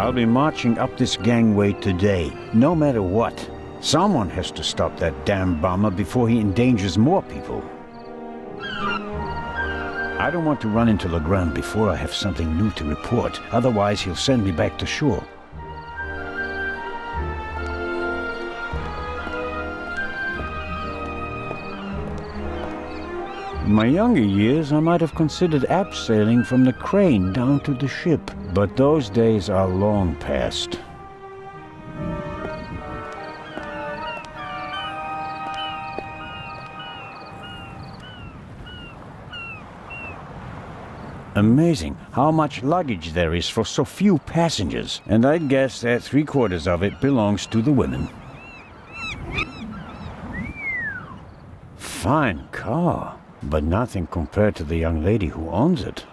I'll be marching up this gangway today, no matter what. Someone has to stop that damn bomber before he endangers more people. I don't want to run into Legrand before I have something new to report. Otherwise, he'll send me back to shore. In my younger years, I might have considered abseiling from the crane down to the ship, but those days are long past. Amazing how much luggage there is for so few passengers, and I'd guess that 3/4 of it belongs to the women. Fine car, but nothing compared to the young lady who owns it.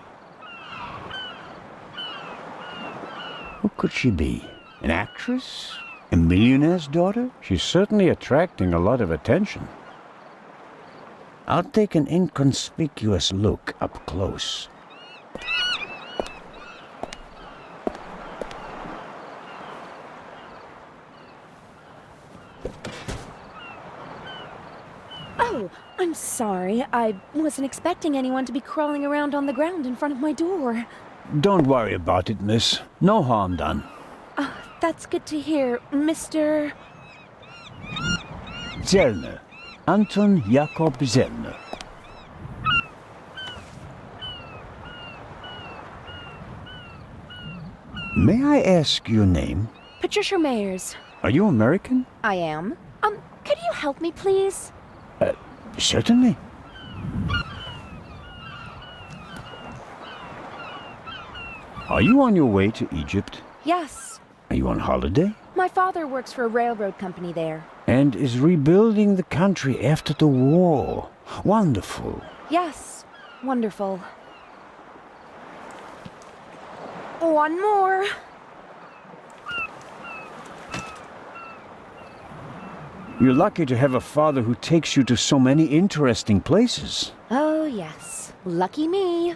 Who could she be? An actress? A millionaire's daughter? She's certainly attracting a lot of attention. I'll take an inconspicuous look up close. Oh, I'm sorry. I wasn't expecting anyone to be crawling around on the ground in front of my door. Don't worry about it, miss. No harm done. That's good to hear, Mr. Zellner. Anton Jakob Zellner. May I ask your name? Patricia Mayers. Are you American? I am. Could you help me, please? Certainly. Are you on your way to Egypt? Yes. Are you on holiday? My father works for a railroad company there. And is rebuilding the country after the war. Wonderful. Yes. Wonderful. One more. You're lucky to have a father who takes you to so many interesting places. Oh, yes. Lucky me.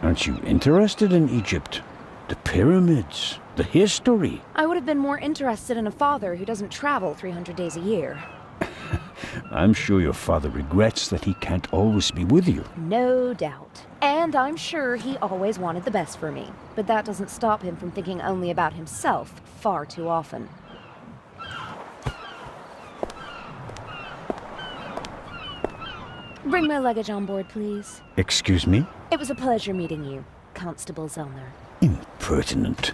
Aren't you interested in Egypt? The pyramids, the history. I would have been more interested in a father who doesn't travel 300 days a year. I'm sure your father regrets that he can't always be with you. No doubt. And I'm sure he always wanted the best for me. But that doesn't stop him from thinking only about himself far too often. Bring my luggage on board, please. Excuse me? It was a pleasure meeting you, Constable Zellner. Impertinent.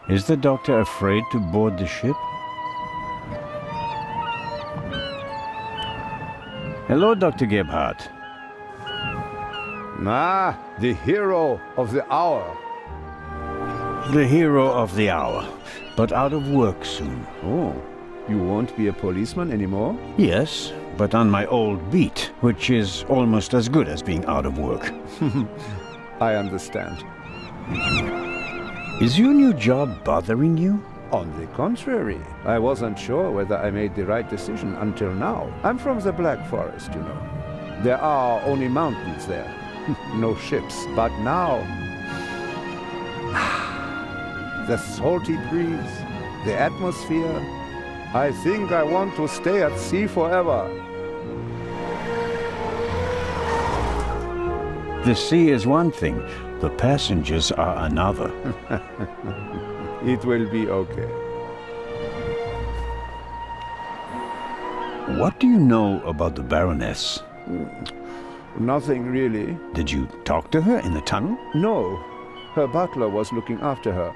Is the doctor afraid to board the ship? Hello, Dr. Gebhardt. Ah, the hero of the hour. The hero of the hour, but out of work soon. Oh, you won't be a policeman anymore? Yes, but on my old beat, which is almost as good as being out of work. I understand. Is your new job bothering you? On the contrary, I wasn't sure whether I made the right decision until now. I'm from the Black Forest, you know. There are only mountains there, no ships. But now, the salty breeze, the atmosphere, I think I want to stay at sea forever. The sea is one thing, the passengers are another. It will be okay. What do you know about the Baroness? Nothing really. Did you talk to her in the tunnel? No, her butler was looking after her,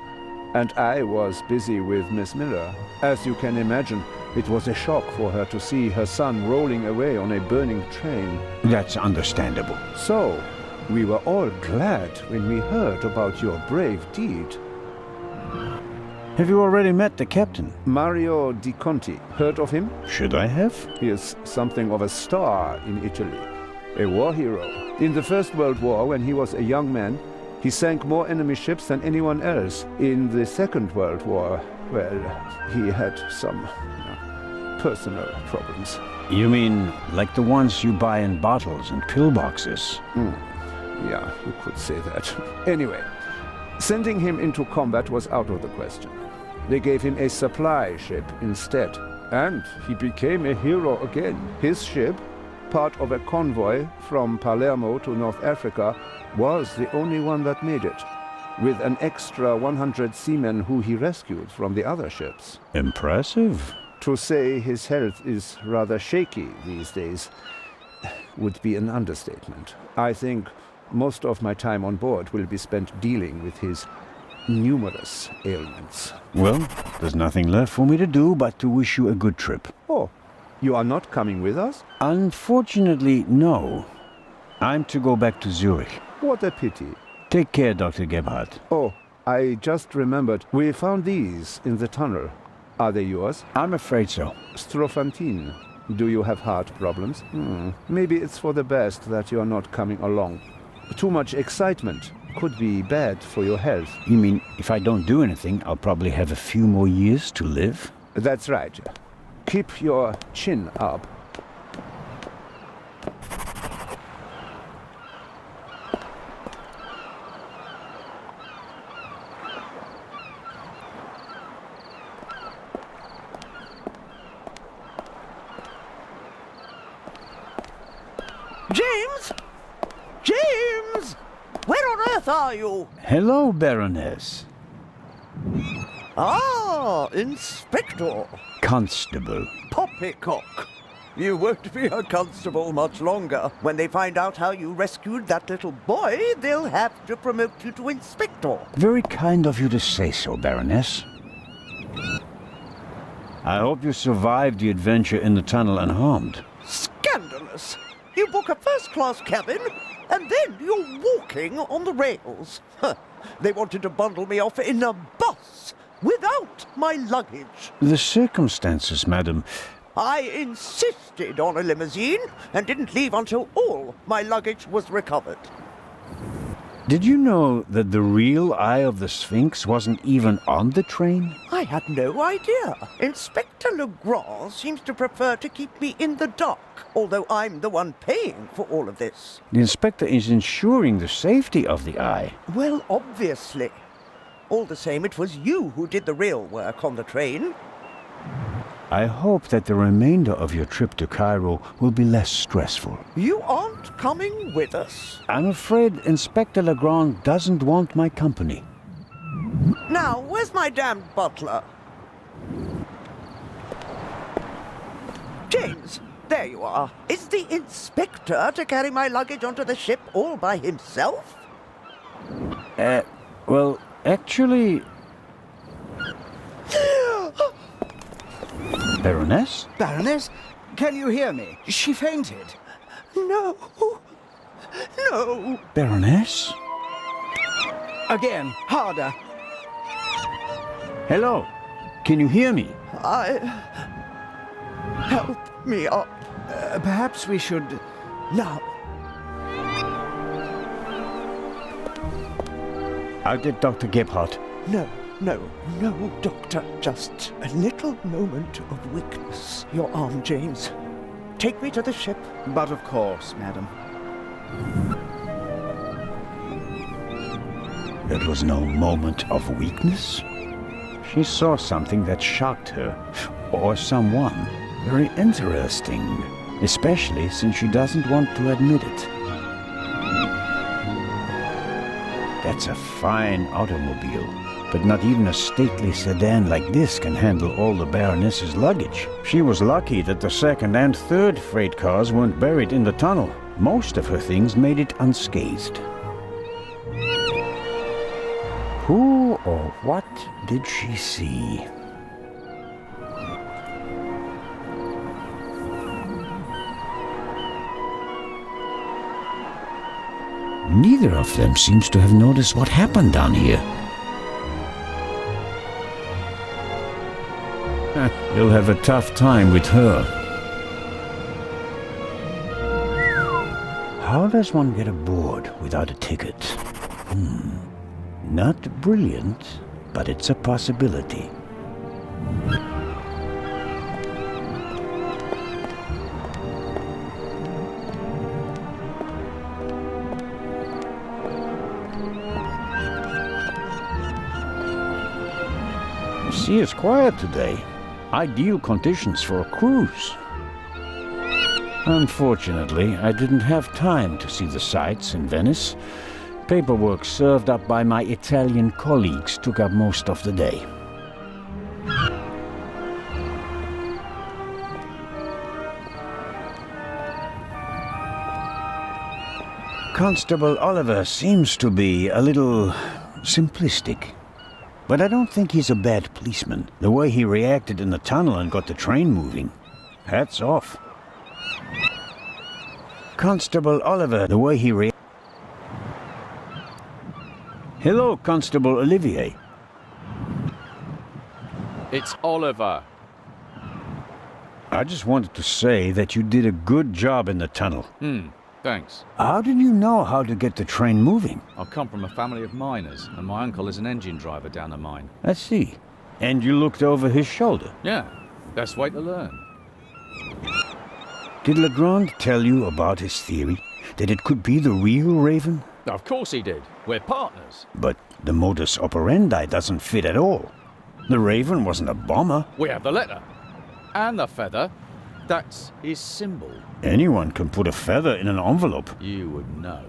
and I was busy with Miss Miller. As you can imagine, it was a shock for her to see her son rolling away on a burning train. That's understandable. So, we were all glad when we heard about your brave deed. Have you already met the captain? Mario Di Conti. Heard of him? Should I have? He is something of a star in Italy. A war hero. In the First World War, when he was a young man, he sank more enemy ships than anyone else. In the Second World War, well, he had some personal problems. You mean like the ones you buy in bottles and pillboxes? Yeah, you could say that. Anyway, sending him into combat was out of the question. They gave him a supply ship instead, and he became a hero again. His ship, part of a convoy from Palermo to North Africa, was the only one that made it, with an extra 100 seamen who he rescued from the other ships. Impressive. To say his health is rather shaky these days would be an understatement. I think most of my time on board will be spent dealing with his numerous ailments. Well, there's nothing left for me to do but to wish you a good trip. Oh, you are not coming with us? Unfortunately, no. I'm to go back to Zurich. What a pity. Take care, Dr. Gebhardt. Oh, I just remembered. We found these in the tunnel. Are they yours? I'm afraid so. Strophantine. Do you have heart problems? Maybe it's for the best that you're not coming along. Too much excitement could be bad for your health. You mean if I don't do anything, I'll probably have a few more years to live? That's right. Keep your chin up. James! James! Where on earth are you? Hello, Baroness. Ah, Inspector. Constable. Poppycock. You won't be a constable much longer. When they find out how you rescued that little boy, they'll have to promote you to Inspector. Very kind of you to say so, Baroness. I hope you survived the adventure in the tunnel unharmed. Scandalous! You book a first-class cabin, and then you're walking on the rails. Huh. They wanted to bundle me off in a bus, without my luggage. The circumstances, madam. I insisted on a limousine, and didn't leave until all my luggage was recovered. Did you know that the real Eye of the Sphinx wasn't even on the train? I had no idea. Inspector Legrand seems to prefer to keep me in the dark, although I'm the one paying for all of this. The inspector is ensuring the safety of the Eye. Well, obviously. All the same, it was you who did the real work on the train. I hope that the remainder of your trip to Cairo will be less stressful. You aren't coming with us. I'm afraid Inspector Legrand doesn't want my company. Now, where's my damned butler? James, there you are. Is the inspector to carry my luggage onto the ship all by himself? Well, actually... Baroness? Baroness, can you hear me? She fainted. No. No. Baroness? Again, harder. Hello? Can you hear me? Help me up. Perhaps we should... Now. I'll get Dr. Gebhardt. No, Doctor. Just a little moment of weakness. Your arm, James. Take me to the ship. But of course, madam. It was no moment of weakness. She saw something that shocked her, or someone. Very interesting, especially since she doesn't want to admit it. That's a fine automobile, but not even a stately sedan like this can handle all the Baroness's luggage. She was lucky that the second and third freight cars weren't buried in the tunnel. Most of her things made it unscathed. Who or what did she see? Neither of them seems to have noticed what happened down here. You'll have a tough time with her. How does one get aboard without a ticket? Not brilliant, but it's a possibility. The sea is quiet today. Ideal conditions for a cruise. Unfortunately, I didn't have time to see the sights in Venice. Paperwork served up by my Italian colleagues took up most of the day. Constable Oliver seems to be a little simplistic. But I don't think he's a bad policeman. The way he reacted in the tunnel and got the train moving. Hats off. Constable Oliver, the way he reacted... Hello, Constable Olivier. It's Oliver. I just wanted to say that you did a good job in the tunnel. Thanks. How did you know how to get the train moving? I come from a family of miners, and my uncle is an engine driver down a mine. I see. And you looked over his shoulder. Yeah, best way to learn. Did Legrand tell you about his theory? That it could be the real Raven? Of course he did. We're partners. But the modus operandi doesn't fit at all. The Raven wasn't a bomber. We have the letter. And the feather. That's his symbol. Anyone can put a feather in an envelope. You would know.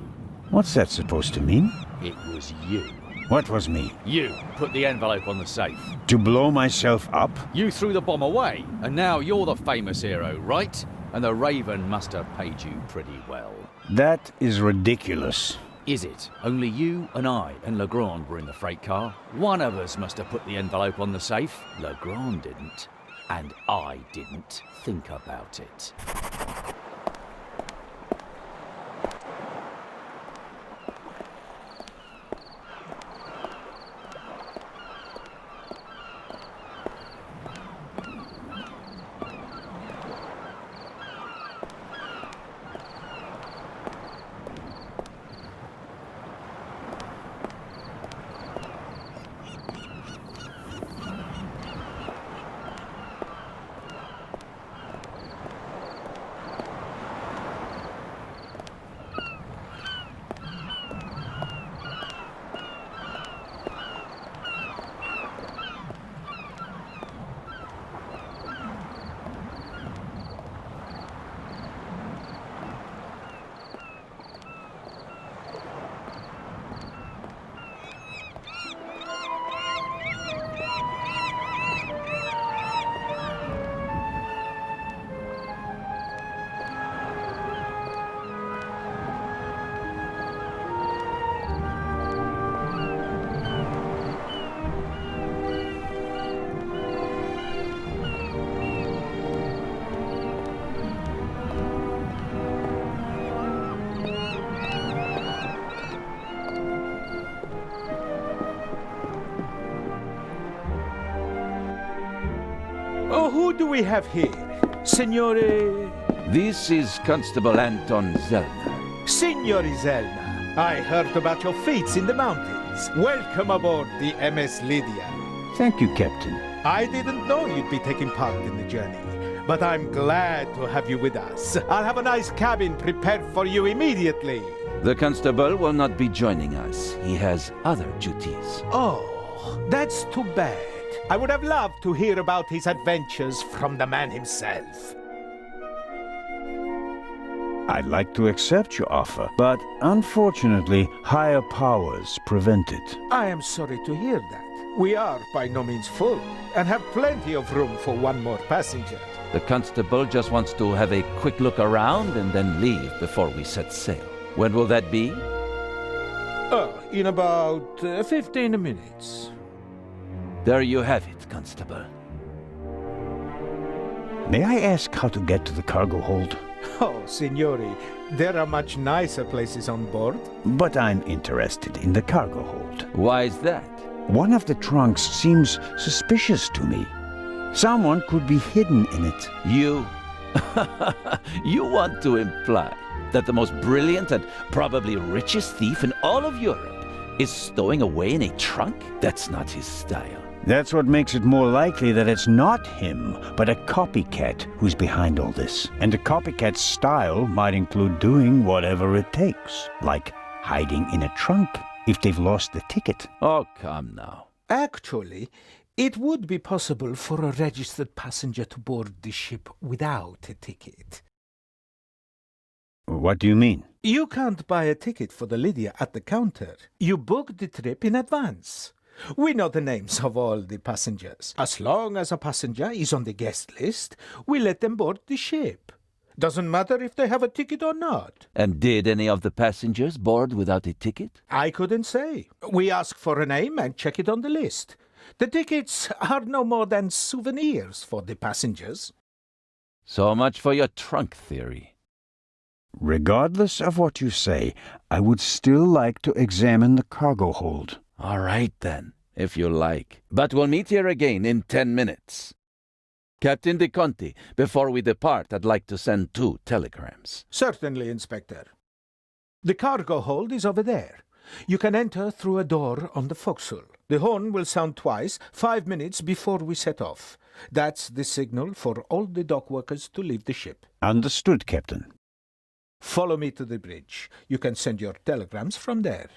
What's that supposed to mean? It was you. What was me? You put the envelope on the safe. To blow myself up? You threw the bomb away, and now you're the famous hero, right? And the Raven must have paid you pretty well. That is ridiculous. Is it? Only you and I and Legrand were in the freight car. One of us must have put the envelope on the safe. Legrand didn't. And I didn't think about it. Oh, who do we have here? Signore... This is Constable Anton Zellner. Signore Zellner. I heard about your feats in the mountains. Welcome aboard the MS Lydia. Thank you, Captain. I didn't know you'd be taking part in the journey, but I'm glad to have you with us. I'll have a nice cabin prepared for you immediately. The constable will not be joining us. He has other duties. Oh, that's too bad. I would have loved to hear about his adventures from the man himself. I'd like to accept your offer, but unfortunately, higher powers prevent it. I am sorry to hear that. We are by no means full, and have plenty of room for one more passenger. The constable just wants to have a quick look around and then leave before we set sail. When will that be? In about 15 minutes. There you have it, Constable. May I ask how to get to the cargo hold? Oh, signori, there are much nicer places on board. But I'm interested in the cargo hold. Why is that? One of the trunks seems suspicious to me. Someone could be hidden in it. You... You want to imply. that the most brilliant and probably richest thief in all of Europe is stowing away in a trunk? That's not his style. That's what makes it more likely that it's not him, but a copycat who's behind all this. And a copycat's style might include doing whatever it takes, like hiding in a trunk if they've lost the ticket. Oh, come now. Actually, it would be possible for a registered passenger to board the ship without a ticket. What do you mean? You can't buy a ticket for the Lydia at the counter. You book the trip in advance. We know the names of all the passengers. As long as a passenger is on the guest list, we let them board the ship. Doesn't matter if they have a ticket or not. And did any of the passengers board without a ticket? I couldn't say. We ask for a name and check it on the list. The tickets are no more than souvenirs for the passengers. So much for your trunk theory. Regardless of what you say, I would still like to examine the cargo hold. All right, then, if you like. But we'll meet here again in 10 minutes. Captain De Conti, before we depart, I'd like to send 2 telegrams. Certainly, Inspector. The cargo hold is over there. You can enter through a door on the forecastle. The horn will sound twice, 5 minutes before we set off. That's the signal for all the dock workers to leave the ship. Understood, Captain. Follow me to the bridge. You can send your telegrams from there.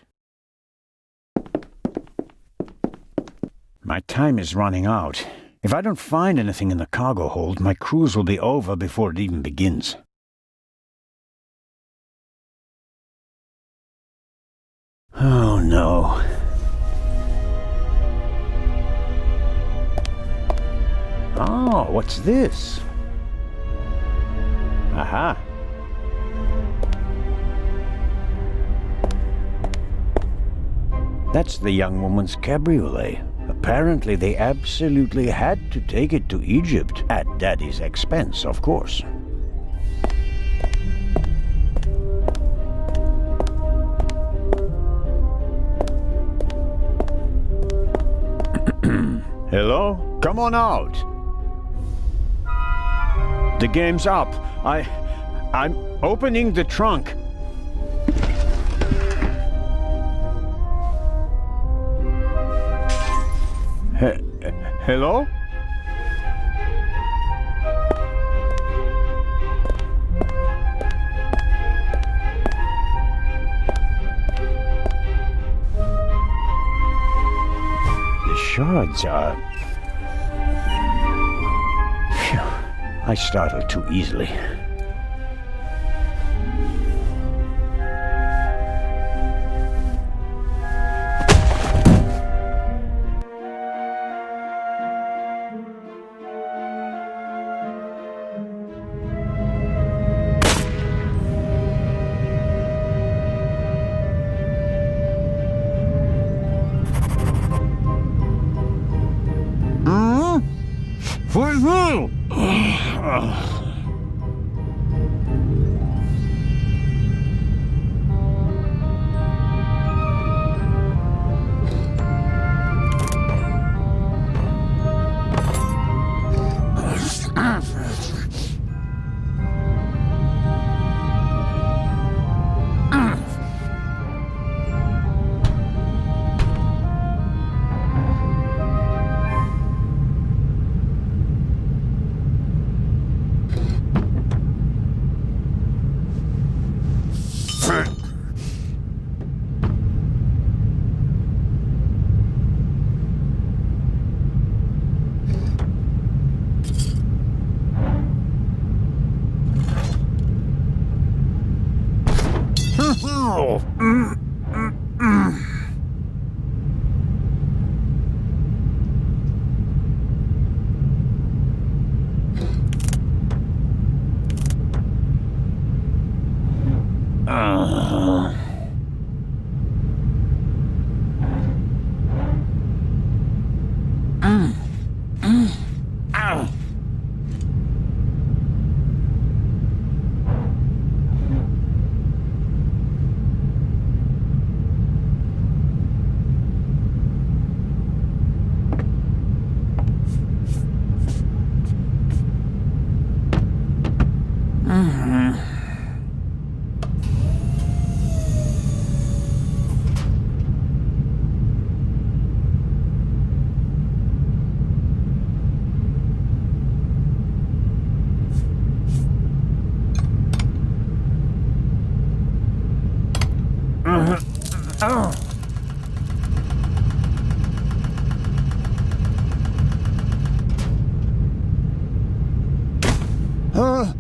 My time is running out. If I don't find anything in the cargo hold, my cruise will be over before it even begins. Oh, no. Oh, what's this? Aha. That's the young woman's cabriolet. Apparently, they absolutely had to take it to Egypt, at Daddy's expense, of course. Hello? Come on out. The game's up. I'm opening the trunk. Hello? The shards are... Phew, I startled too easily. Huh?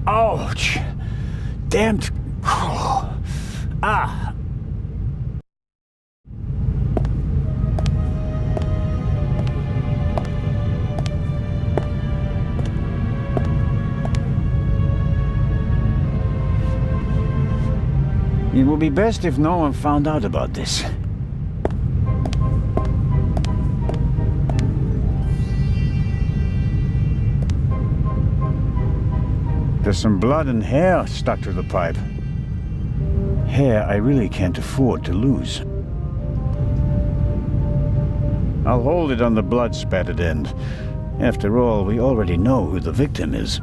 Ouch! Damned. Ah! It would be best if no one found out about this. There's some blood and hair stuck to the pipe. Hair I really can't afford to lose. I'll hold it on the blood-spattered end. After all, we already know who the victim is.